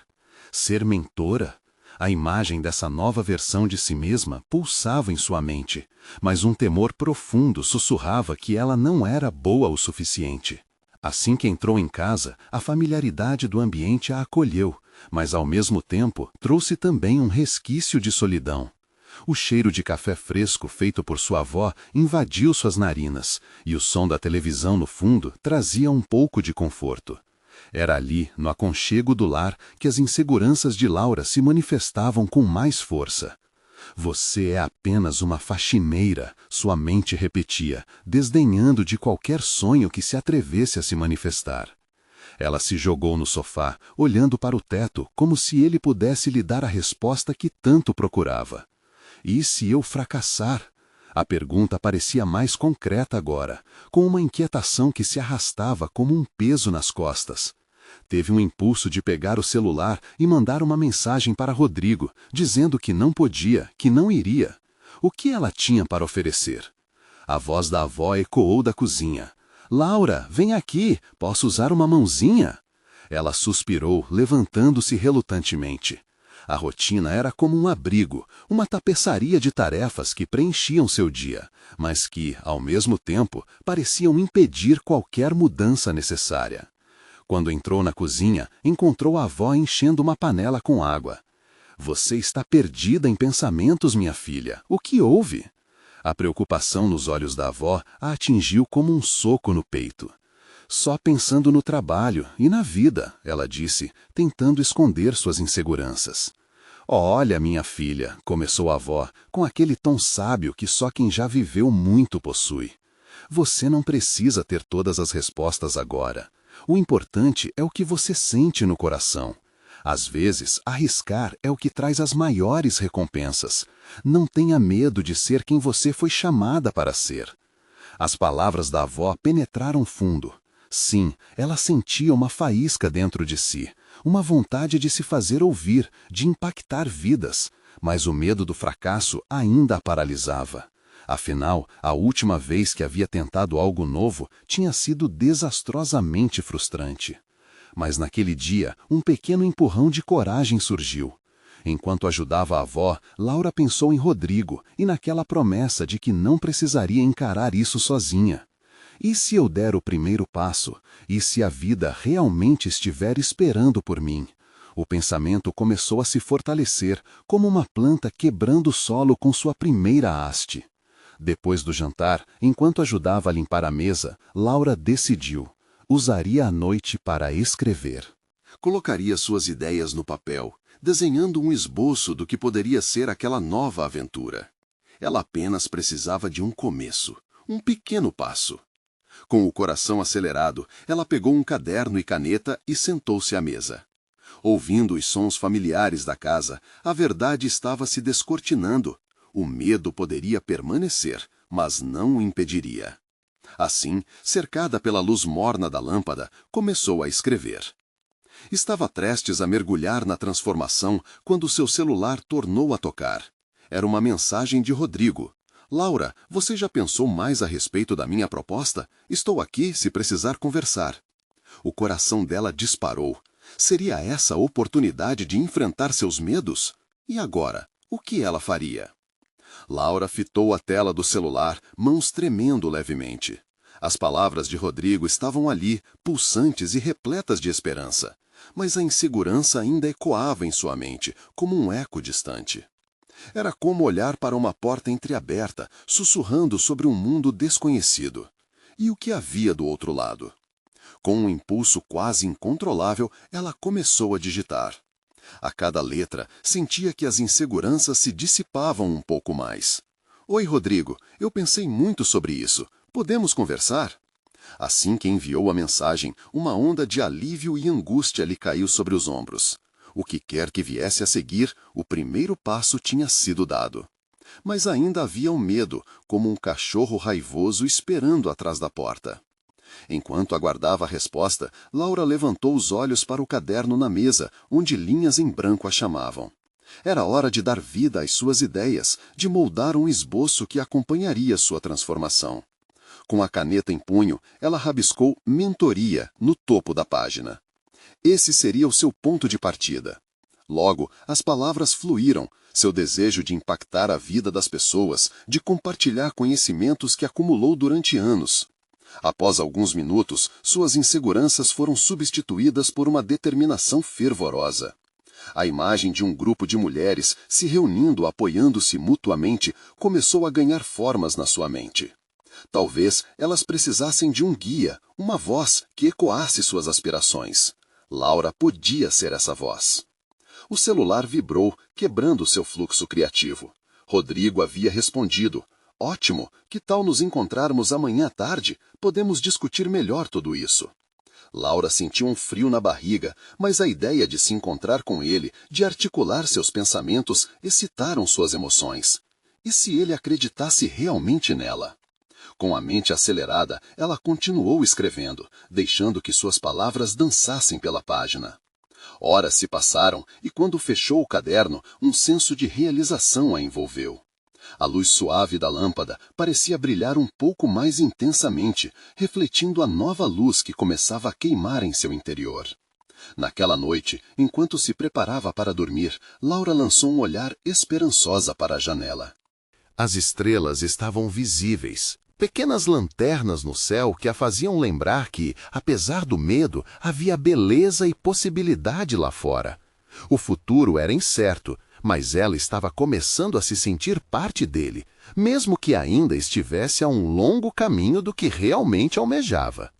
Ser mentora? A imagem dessa nova versão de si mesma pulsava em sua mente, mas um temor profundo sussurrava que ela não era boa o suficiente. Assim que entrou em casa, a familiaridade do ambiente a acolheu, mas ao mesmo tempo trouxe também um resquício de solidão. O cheiro de café fresco feito por sua avó invadiu suas narinas, e o som da televisão no fundo trazia um pouco de conforto. Era ali, no aconchego do lar, que as inseguranças de Laura se manifestavam com mais força. Você é apenas uma faxineira, sua mente repetia, desdenhando de qualquer sonho que se atrevesse a se manifestar. Ela se jogou no sofá, olhando para o teto, como se ele pudesse lhe dar a resposta que tanto procurava. E se eu fracassar? A pergunta parecia mais concreta agora, com uma inquietação que se arrastava como um peso nas costas. Teve um impulso de pegar o celular e mandar uma mensagem para Rodrigo, dizendo que não podia, que não iria. O que ela tinha para oferecer? A voz da avó ecoou da cozinha. "Laura, vem aqui, posso usar uma mãozinha?" Ela suspirou, levantando-se relutantemente. A rotina era como um abrigo, uma tapeçaria de tarefas que preenchiam seu dia, mas que, ao mesmo tempo, pareciam impedir qualquer mudança necessária. Quando entrou na cozinha, encontrou a avó enchendo uma panela com água. "Você está perdida em pensamentos, minha filha. O que houve?" A preocupação nos olhos da avó a atingiu como um soco no peito. "Só pensando no trabalho e na vida", ela disse, tentando esconder suas inseguranças. "Olha, minha filha", começou a avó, com aquele tom sábio que só quem já viveu muito possui. "Você não precisa ter todas as respostas agora. O importante é o que você sente no coração. Às vezes, arriscar é o que traz as maiores recompensas. Não tenha medo de ser quem você foi chamada para ser." As palavras da avó penetraram fundo. Sim, ela sentia uma faísca dentro de si, uma vontade de se fazer ouvir, de impactar vidas, mas o medo do fracasso ainda a paralisava. Afinal, a última vez que havia tentado algo novo tinha sido desastrosamente frustrante. Mas naquele dia, um pequeno empurrão de coragem surgiu. Enquanto ajudava a avó, Laura pensou em Rodrigo e naquela promessa de que não precisaria encarar isso sozinha. E se eu der o primeiro passo? E se a vida realmente estiver esperando por mim? O pensamento começou a se fortalecer, como uma planta quebrando o solo com sua primeira haste. Depois do jantar, enquanto ajudava a limpar a mesa, Laura decidiu. Usaria a noite para escrever. Colocaria suas ideias no papel, desenhando um esboço do que poderia ser aquela nova aventura. Ela apenas precisava de um começo, um pequeno passo. Com o coração acelerado, ela pegou um caderno e caneta e sentou-se à mesa. Ouvindo os sons familiares da casa, a verdade estava se descortinando. O medo poderia permanecer, mas não o impediria. Assim, cercada pela luz morna da lâmpada, começou a escrever. Estava prestes a mergulhar na transformação quando seu celular tornou a tocar. Era uma mensagem de Rodrigo. "Laura, você já pensou mais a respeito da minha proposta? Estou aqui se precisar conversar." O coração dela disparou. Seria essa a oportunidade de enfrentar seus medos? E agora, o que ela faria? Laura fitou a tela do celular, mãos tremendo levemente. As palavras de Rodrigo estavam ali, pulsantes e repletas de esperança. Mas a insegurança ainda ecoava em sua mente, como um eco distante. Era como olhar para uma porta entreaberta, sussurrando sobre um mundo desconhecido. E o que havia do outro lado? Com um impulso quase incontrolável, ela começou a digitar. A cada letra, sentia que as inseguranças se dissipavam um pouco mais. Oi, Rodrigo, eu pensei muito sobre isso. Podemos conversar? Assim que enviou a mensagem, uma onda de alívio e angústia lhe caiu sobre os ombros. O que quer que viesse a seguir, o primeiro passo tinha sido dado. Mas ainda havia um medo, como um cachorro raivoso esperando atrás da porta. Enquanto aguardava a resposta, Laura levantou os olhos para o caderno na mesa, onde linhas em branco a chamavam. Era hora de dar vida às suas ideias, de moldar um esboço que acompanharia sua transformação. Com a caneta em punho, ela rabiscou mentoria no topo da página. Esse seria o seu ponto de partida. Logo, as palavras fluíram, seu desejo de impactar a vida das pessoas, de compartilhar conhecimentos que acumulou durante anos. Após alguns minutos, suas inseguranças foram substituídas por uma determinação fervorosa. A imagem de um grupo de mulheres se reunindo, apoiando-se mutuamente, começou a ganhar formas na sua mente. Talvez elas precisassem de um guia, uma voz que ecoasse suas aspirações. Laura podia ser essa voz. O celular vibrou, quebrando seu fluxo criativo. Rodrigo havia respondido: ótimo, que tal nos encontrarmos amanhã à tarde? Podemos discutir melhor tudo isso. Laura sentiu um frio na barriga, mas a ideia de se encontrar com ele, de articular seus pensamentos, excitaram suas emoções. E se ele acreditasse realmente nela? Com a mente acelerada, ela continuou escrevendo, deixando que suas palavras dançassem pela página. Horas se passaram e quando fechou o caderno, um senso de realização a envolveu. A luz suave da lâmpada parecia brilhar um pouco mais intensamente, refletindo a nova luz que começava a queimar em seu interior. Naquela noite, enquanto se preparava para dormir, Laura lançou um olhar esperançosa para a janela. As estrelas estavam visíveis, pequenas lanternas no céu que a faziam lembrar que, apesar do medo, havia beleza e possibilidade lá fora. O futuro era incerto, mas ela estava começando a se sentir parte dele, mesmo que ainda estivesse a um longo caminho do que realmente almejava.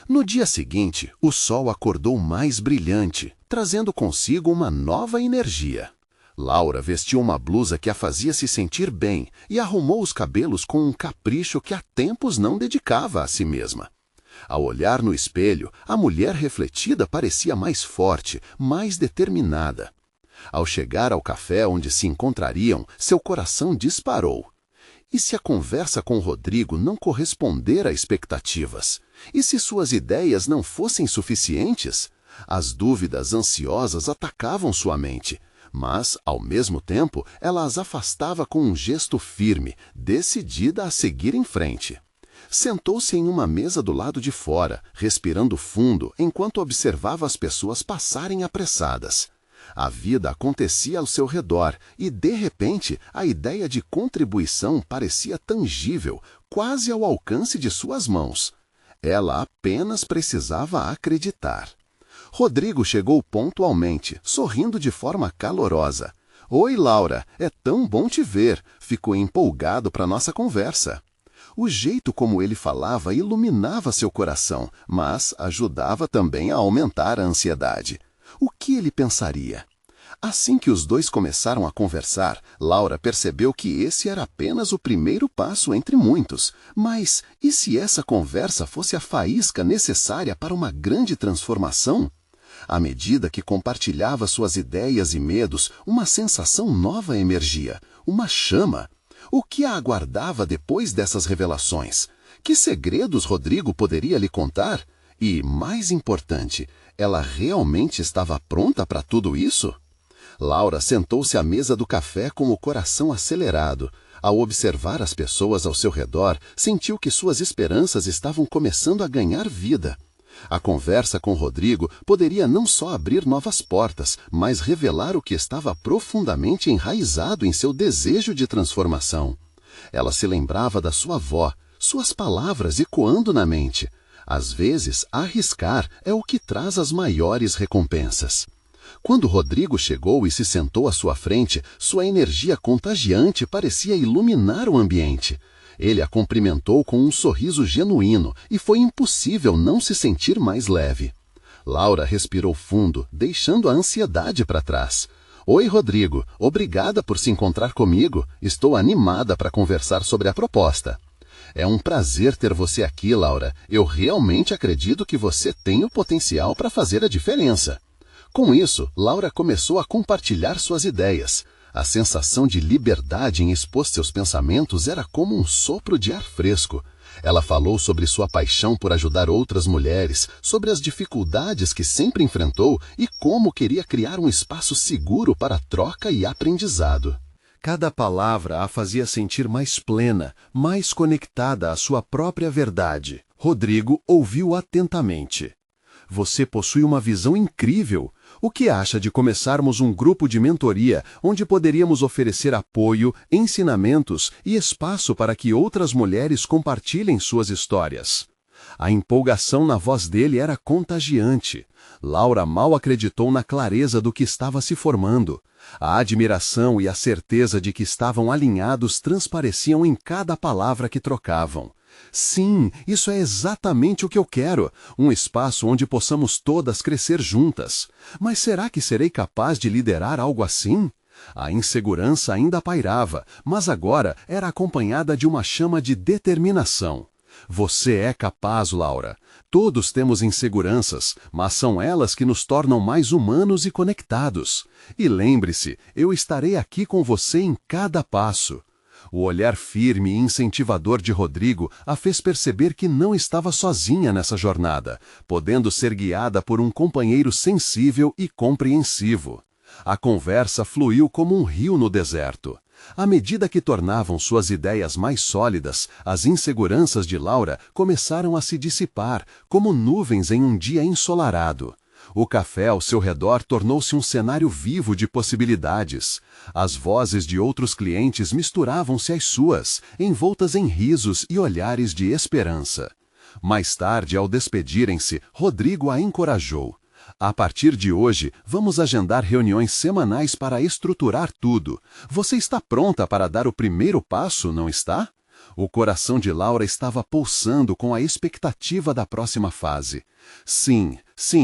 No dia seguinte, o sol acordou mais brilhante, trazendo consigo uma nova energia. Laura vestiu uma blusa que a fazia se sentir bem e arrumou os cabelos com um capricho que há tempos não dedicava a si mesma. Ao olhar no espelho, a mulher refletida parecia mais forte, mais determinada. Ao chegar ao café onde se encontrariam, seu coração disparou. E se a conversa com Rodrigo não corresponder a expectativas? E se suas ideias não fossem suficientes? As dúvidas ansiosas atacavam sua mente, mas, ao mesmo tempo, ela as afastava com um gesto firme, decidida a seguir em frente. Sentou-se em uma mesa do lado de fora, respirando fundo, enquanto observava as pessoas passarem apressadas. A vida acontecia ao seu redor e, de repente, a ideia de contribuição parecia tangível, quase ao alcance de suas mãos. Ela apenas precisava acreditar. Rodrigo chegou pontualmente, sorrindo de forma calorosa. Oi, Laura, é tão bom te ver. Ficou empolgado para nossa conversa. O jeito como ele falava iluminava seu coração, mas ajudava também a aumentar a ansiedade. O que ele pensaria? Assim que os dois começaram a conversar, Laura percebeu que esse era apenas o primeiro passo entre muitos. Mas e se essa conversa fosse a faísca necessária para uma grande transformação? À medida que compartilhava suas ideias e medos, uma sensação nova emergia, uma chama. O que a aguardava depois dessas revelações? Que segredos Rodrigo poderia lhe contar? E, mais importante, ela realmente estava pronta para tudo isso? Laura sentou-se à mesa do café com o coração acelerado. Ao observar as pessoas ao seu redor, sentiu que suas esperanças estavam começando a ganhar vida. A conversa com Rodrigo poderia não só abrir novas portas, mas revelar o que estava profundamente enraizado em seu desejo de transformação. Ela se lembrava da sua avó, suas palavras ecoando na mente. Às vezes, arriscar é o que traz as maiores recompensas. Quando Rodrigo chegou e se sentou à sua frente, sua energia contagiante parecia iluminar o ambiente. Ele a cumprimentou com um sorriso genuíno e foi impossível não se sentir mais leve. Laura respirou fundo, deixando a ansiedade para trás. Oi, Rodrigo. Obrigada por se encontrar comigo. Estou animada para conversar sobre a proposta. É um prazer ter você aqui, Laura. Eu realmente acredito que você tem o potencial para fazer a diferença. Com isso, Laura começou a compartilhar suas ideias. A sensação de liberdade em expor seus pensamentos era como um sopro de ar fresco. Ela falou sobre sua paixão por ajudar outras mulheres, sobre as dificuldades que sempre enfrentou e como queria criar um espaço seguro para troca e aprendizado. Cada palavra a fazia sentir mais plena, mais conectada à sua própria verdade. Rodrigo ouviu atentamente. Você possui uma visão incrível. O que acha de começarmos um grupo de mentoria onde poderíamos oferecer apoio, ensinamentos e espaço para que outras mulheres compartilhem suas histórias? A empolgação na voz dele era contagiante. Laura mal acreditou na clareza do que estava se formando. A admiração e a certeza de que estavam alinhados transpareciam em cada palavra que trocavam. Sim, isso é exatamente o que eu quero, um espaço onde possamos todas crescer juntas. Mas será que serei capaz de liderar algo assim? A insegurança ainda pairava, mas agora era acompanhada de uma chama de determinação. Você é capaz, Laura. Todos temos inseguranças, mas são elas que nos tornam mais humanos e conectados. E lembre-se, eu estarei aqui com você em cada passo. O olhar firme e incentivador de Rodrigo a fez perceber que não estava sozinha nessa jornada, podendo ser guiada por um companheiro sensível e compreensivo. A conversa fluiu como um rio no deserto. À medida que tornavam suas ideias mais sólidas, as inseguranças de Laura começaram a se dissipar, como nuvens em um dia ensolarado. O café ao seu redor tornou-se um cenário vivo de possibilidades. As vozes de outros clientes misturavam-se às suas, envoltas em risos e olhares de esperança. Mais tarde, ao despedirem-se, Rodrigo a encorajou. A partir de hoje, vamos agendar reuniões semanais para estruturar tudo. Você está pronta para dar o primeiro passo, não está? O coração de Laura estava pulsando com a expectativa da próxima fase. Sim,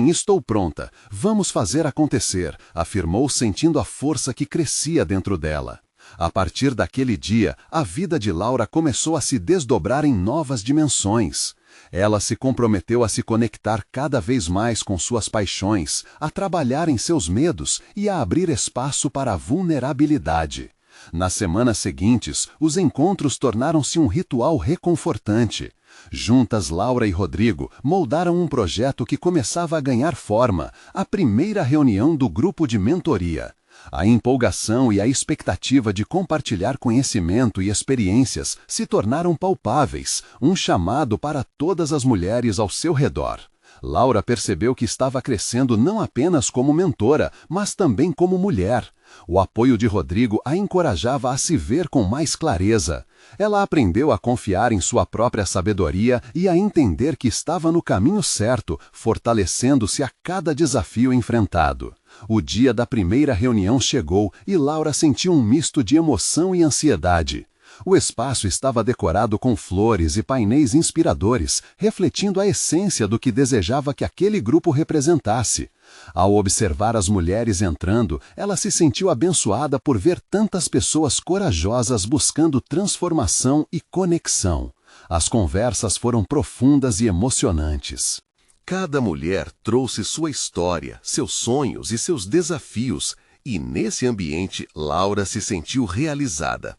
estou pronta. Vamos fazer acontecer, afirmou sentindo a força que crescia dentro dela. A partir daquele dia, a vida de Laura começou a se desdobrar em novas dimensões. Ela se comprometeu a se conectar cada vez mais com suas paixões, a trabalhar em seus medos e a abrir espaço para a vulnerabilidade. Nas semanas seguintes, os encontros tornaram-se um ritual reconfortante. Juntas, Laura e Rodrigo moldaram um projeto que começava a ganhar forma, a primeira reunião do grupo de mentoria. A empolgação e a expectativa de compartilhar conhecimento e experiências se tornaram palpáveis, um chamado para todas as mulheres ao seu redor. Laura percebeu que estava crescendo não apenas como mentora, mas também como mulher. O apoio de Rodrigo a encorajava a se ver com mais clareza. Ela aprendeu a confiar em sua própria sabedoria e a entender que estava no caminho certo, fortalecendo-se a cada desafio enfrentado. O dia da primeira reunião chegou e Laura sentiu um misto de emoção e ansiedade. O espaço estava decorado com flores e painéis inspiradores, refletindo a essência do que desejava que aquele grupo representasse. Ao observar as mulheres entrando, ela se sentiu abençoada por ver tantas pessoas corajosas buscando transformação e conexão. As conversas foram profundas e emocionantes. Cada mulher trouxe sua história, seus sonhos e seus desafios, e nesse ambiente Laura se sentiu realizada.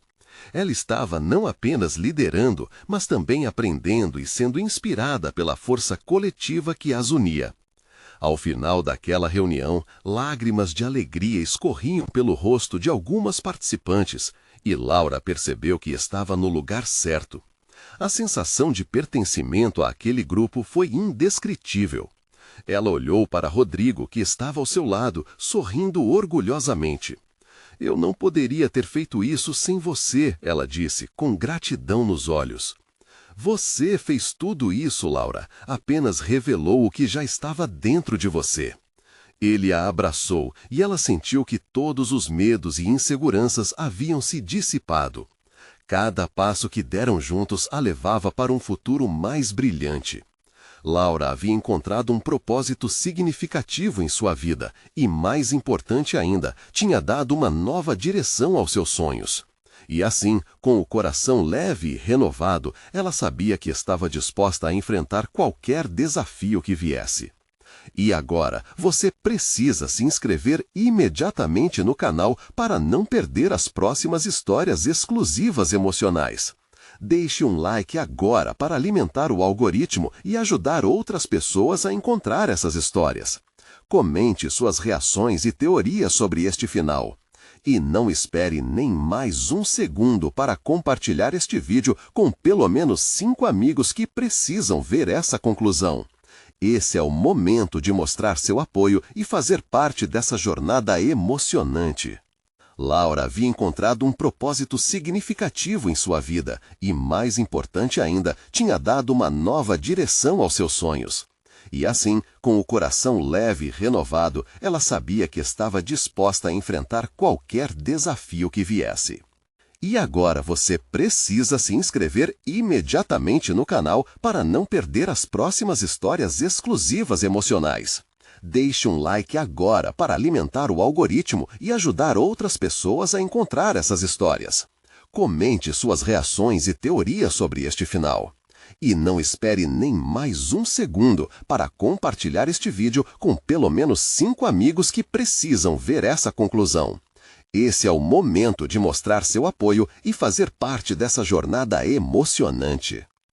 Ela estava não apenas liderando, mas também aprendendo e sendo inspirada pela força coletiva que as unia. Ao final daquela reunião, lágrimas de alegria escorriam pelo rosto de algumas participantes, e Laura percebeu que estava no lugar certo. A sensação de pertencimento àquele grupo foi indescritível. Ela olhou para Rodrigo, que estava ao seu lado, sorrindo orgulhosamente. Eu não poderia ter feito isso sem você, ela disse, com gratidão nos olhos. Você fez tudo isso, Laura, apenas revelou o que já estava dentro de você. Ele a abraçou e ela sentiu que todos os medos e inseguranças haviam se dissipado. Cada passo que deram juntos a levava para um futuro mais brilhante. Laura havia encontrado um propósito significativo em sua vida e, mais importante ainda, tinha dado uma nova direção aos seus sonhos. E assim, com o coração leve e renovado, ela sabia que estava disposta a enfrentar qualquer desafio que viesse. E agora, você precisa se inscrever imediatamente no canal para não perder as próximas histórias exclusivas emocionais. Deixe um like agora para alimentar o algoritmo e ajudar outras pessoas a encontrar essas histórias. Comente suas reações e teorias sobre este final. E não espere nem mais um segundo para compartilhar este vídeo com pelo menos 5 amigos que precisam ver essa conclusão. Esse é o momento de mostrar seu apoio e fazer parte dessa jornada emocionante. Laura havia encontrado um propósito significativo em sua vida e, mais importante ainda, tinha dado uma nova direção aos seus sonhos. E assim, com o coração leve e renovado, ela sabia que estava disposta a enfrentar qualquer desafio que viesse. E agora você precisa se inscrever imediatamente no canal para não perder as próximas histórias exclusivas emocionais. Deixe um like agora para alimentar o algoritmo e ajudar outras pessoas a encontrar essas histórias. Comente suas reações e teorias sobre este final. E não espere nem mais um segundo para compartilhar este vídeo com pelo menos 5 amigos que precisam ver essa conclusão. Esse é o momento de mostrar seu apoio e fazer parte dessa jornada emocionante.